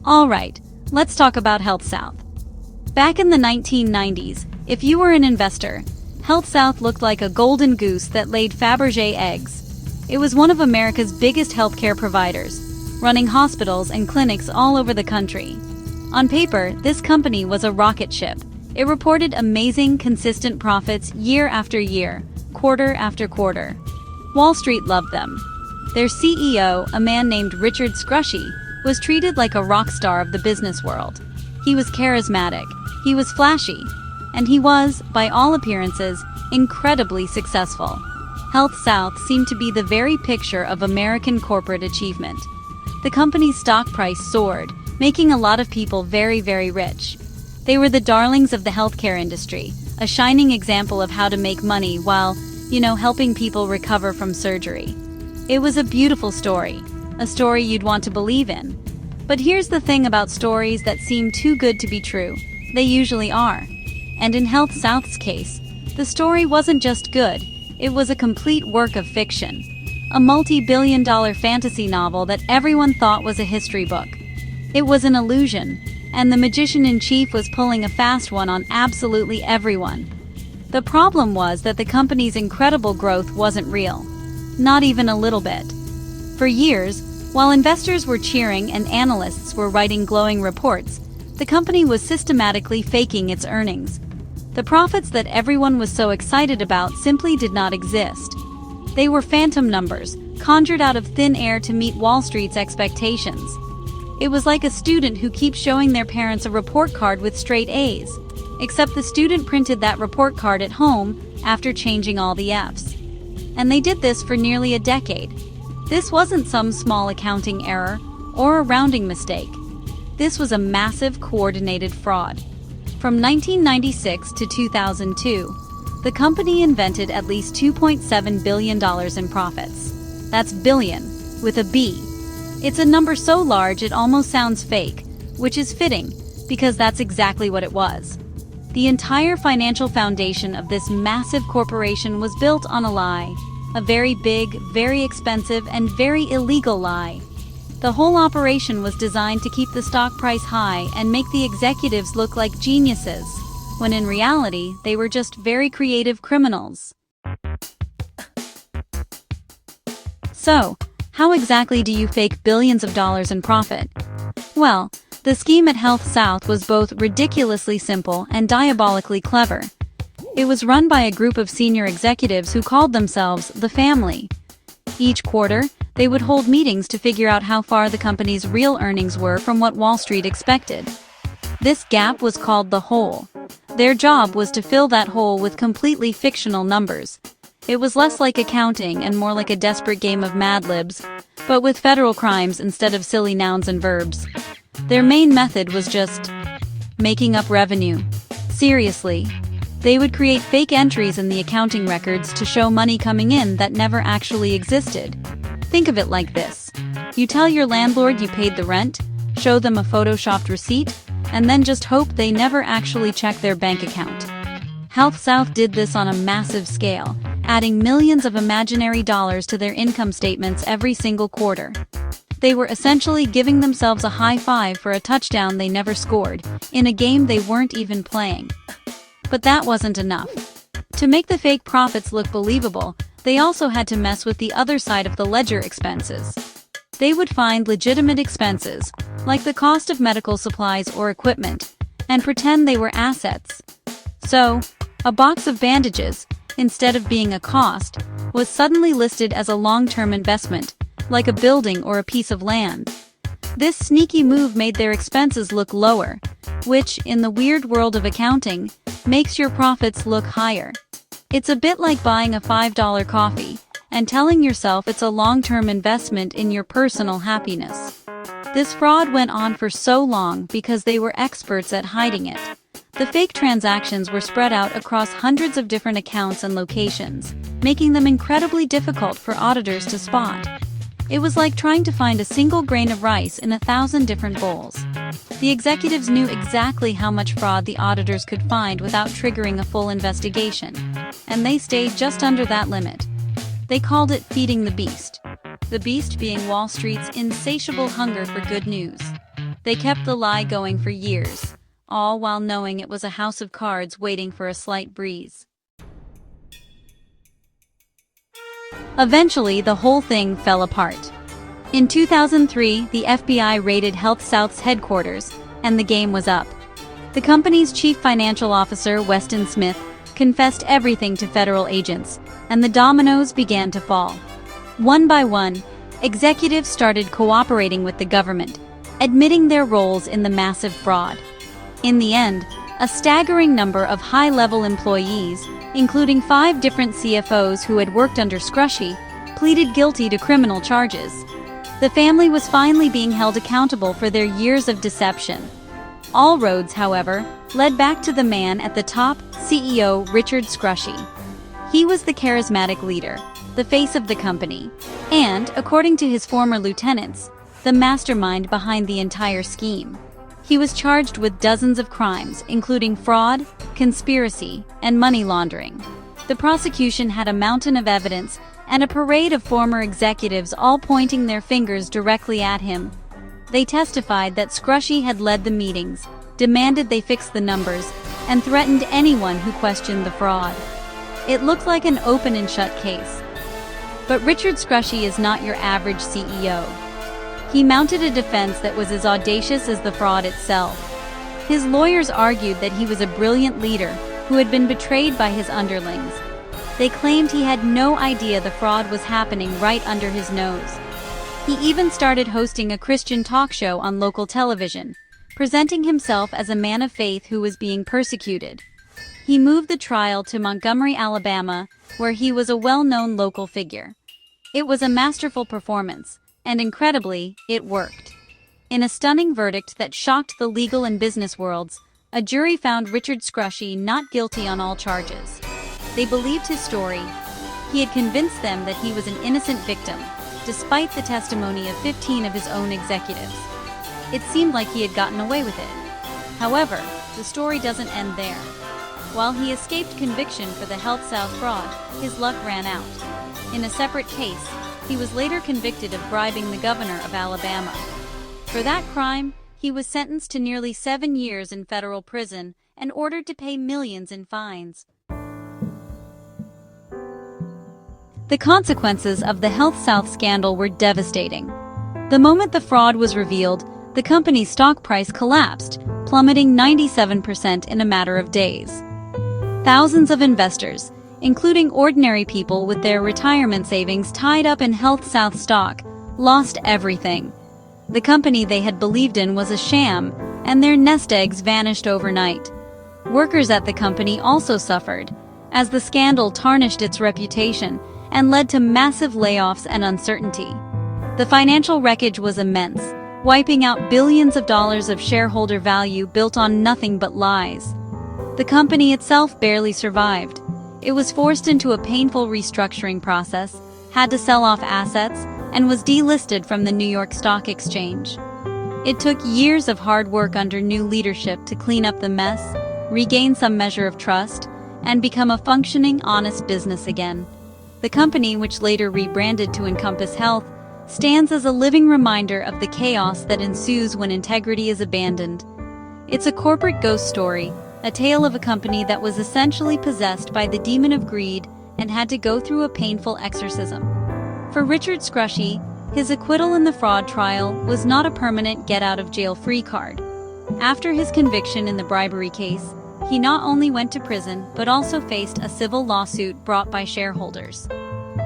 Alright, let's talk about HealthSouth. Back in the 1990s, if you were an investor, HealthSouth looked like a golden goose that laid Fabergé eggs. It was one of America's biggest healthcare providers, running hospitals and clinics all over the country. On paper, this company was a rocket ship. It reported amazing, consistent profits year after year, quarter after quarter. Wall Street loved them. Their CEO, a man named Richard Scrushy, was treated like a rock star of the business world. He was charismatic, he was flashy, and he was, by all appearances, incredibly successful. HealthSouth seemed to be the very picture of American corporate achievement. The company's stock price soared, making a lot of people very, very rich. They were the darlings of the healthcare industry, a shining example of how to make money while, helping people recover from surgery. It was a beautiful story, a story you'd want to believe in. But here's the thing about stories that seem too good to be true. They usually are. And in HealthSouth's case, the story wasn't just good, it was a complete work of fiction. A multi-billion-dollar fantasy novel that everyone thought was a history book. It was an illusion, and the magician-in-chief was pulling a fast one on absolutely everyone. The problem was that the company's incredible growth wasn't real. Not even a little bit. For years, while investors were cheering and analysts were writing glowing reports, the company was systematically faking its earnings. The profits that everyone was so excited about simply did not exist. They were phantom numbers, conjured out of thin air to meet Wall Street's expectations. It was like a student who keeps showing their parents a report card with straight A's, except the student printed that report card at home after changing all the F's. And they did this for nearly a decade. This wasn't some small accounting error or a rounding mistake. This was a massive coordinated fraud. From 1996 to 2002, the company invented at least $2.7 billion in profits. That's billion, with a B. It's a number so large it almost sounds fake, which is fitting, because that's exactly what it was. The entire financial foundation of this massive corporation was built on a lie. A very big, very expensive, and very illegal lie. The whole operation was designed to keep the stock price high and make the executives look like geniuses, when in reality, they were just very creative criminals. So, how exactly do you fake billions of dollars in profit? Well, the scheme at HealthSouth was both ridiculously simple and diabolically clever. It was run by a group of senior executives who called themselves the family. Each quarter, they would hold meetings to figure out how far the company's real earnings were from what Wall Street expected. This gap was called the hole. Their job was to fill that hole with completely fictional numbers. It was less like accounting and more like a desperate game of Mad Libs, but with federal crimes instead of silly nouns and verbs. Their main method was just making up revenue. Seriously. They would create fake entries in the accounting records to show money coming in that never actually existed. Think of it like this. You tell your landlord you paid the rent, show them a photoshopped receipt, and then just hope they never actually check their bank account. HealthSouth did this on a massive scale, adding millions of imaginary dollars to their income statements every single quarter. They were essentially giving themselves a high five for a touchdown they never scored, in a game they weren't even playing. But that wasn't enough. To make the fake profits look believable, they also had to mess with the other side of the ledger expenses. They would find legitimate expenses, like the cost of medical supplies or equipment, and pretend they were assets. So, a box of bandages, instead of being a cost, was suddenly listed as a long-term investment, like a building or a piece of land. This sneaky move made their expenses look lower, which, in the weird world of accounting, makes your profits look higher. It's a bit like buying a $5 coffee and telling yourself it's a long-term investment in your personal happiness. This fraud went on for so long because they were experts at hiding it. The fake transactions were spread out across hundreds of different accounts and locations, making them incredibly difficult for auditors to spot. It was like trying to find a single grain of rice in 1,000 different bowls. The executives knew exactly how much fraud the auditors could find without triggering a full investigation, and they stayed just under that limit. They called it feeding the beast. The beast being Wall Street's insatiable hunger for good news. They kept the lie going for years, all while knowing it was a house of cards waiting for a slight breeze. Eventually, the whole thing fell apart. In 2003, the FBI raided HealthSouth's headquarters, and the game was up. The company's chief financial officer, Weston Smith, confessed everything to federal agents, and the dominoes began to fall. One by one, executives started cooperating with the government, admitting their roles in the massive fraud. In the end, a staggering number of high-level employees, including 5 different CFOs who had worked under Scrushy, pleaded guilty to criminal charges. The family was finally being held accountable for their years of deception. All roads, however, led back to the man at the top, CEO Richard Scrushy. He was the charismatic leader, the face of the company, and, according to his former lieutenants, the mastermind behind the entire scheme. He was charged with dozens of crimes, including fraud, conspiracy, and money laundering. The prosecution had a mountain of evidence and a parade of former executives all pointing their fingers directly at him. They testified that Scrushy had led the meetings, demanded they fix the numbers, and threatened anyone who questioned the fraud. It looked like an open and shut case. But Richard Scrushy is not your average CEO. He mounted a defense that was as audacious as the fraud itself. His lawyers argued that he was a brilliant leader who had been betrayed by his underlings. They claimed he had no idea the fraud was happening right under his nose. He even started hosting a Christian talk show on local television, presenting himself as a man of faith who was being persecuted. He moved the trial to Montgomery, Alabama, where he was a well-known local figure. It was a masterful performance, and incredibly, it worked. In a stunning verdict that shocked the legal and business worlds, a jury found Richard Scrushy not guilty on all charges. They believed his story. He had convinced them that he was an innocent victim, despite the testimony of 15 of his own executives. It seemed like he had gotten away with it. However, the story doesn't end there. While he escaped conviction for the HealthSouth fraud, his luck ran out. In a separate case, he was later convicted of bribing the governor of Alabama. For that crime, he was sentenced to nearly 7 years in federal prison and ordered to pay millions in fines. The consequences of the HealthSouth scandal were devastating. The moment the fraud was revealed, the company's stock price collapsed, plummeting 97% in a matter of days. Thousands of investors, including ordinary people with their retirement savings tied up in HealthSouth stock, lost everything. The company they had believed in was a sham, and their nest eggs vanished overnight. Workers at the company also suffered, as the scandal tarnished its reputation and led to massive layoffs and uncertainty. The financial wreckage was immense, wiping out billions of dollars of shareholder value built on nothing but lies. The company itself barely survived. It was forced into a painful restructuring process, had to sell off assets, and was delisted from the New York Stock Exchange. It took years of hard work under new leadership to clean up the mess, regain some measure of trust, and become a functioning, honest business again. The company, which later rebranded to Encompass Health, stands as a living reminder of the chaos that ensues when integrity is abandoned. It's a corporate ghost story, a tale of a company that was essentially possessed by the demon of greed and had to go through a painful exorcism. For Richard Scrushy, his acquittal in the fraud trial was not a permanent get-out-of-jail-free card. After his conviction in the bribery case, he not only went to prison but also faced a civil lawsuit brought by shareholders.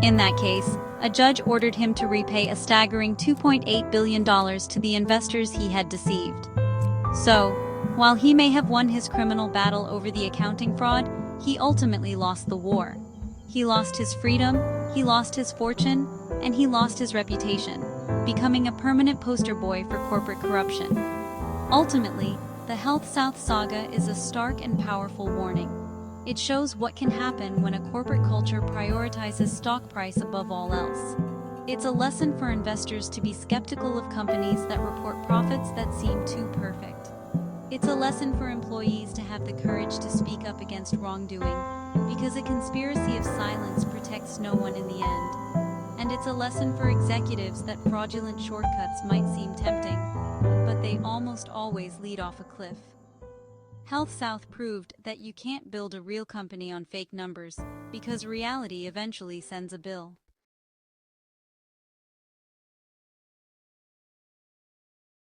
In that case, a judge ordered him to repay a staggering $2.8 billion to the investors he had deceived. So, while he may have won his criminal battle over the accounting fraud, he ultimately lost the war. He lost his freedom, he lost his fortune, and he lost his reputation, becoming a permanent poster boy for corporate corruption. Ultimately, the HealthSouth saga is a stark and powerful warning. It shows what can happen when a corporate culture prioritizes stock price above all else. It's a lesson for investors to be skeptical of companies that report profits that seem too perfect. It's a lesson for employees to have the courage to speak up against wrongdoing, because a conspiracy of silence protects no one in the end. And it's a lesson for executives that fraudulent shortcuts might seem tempting, but they almost always lead off a cliff. HealthSouth proved that you can't build a real company on fake numbers, because reality eventually sends a bill.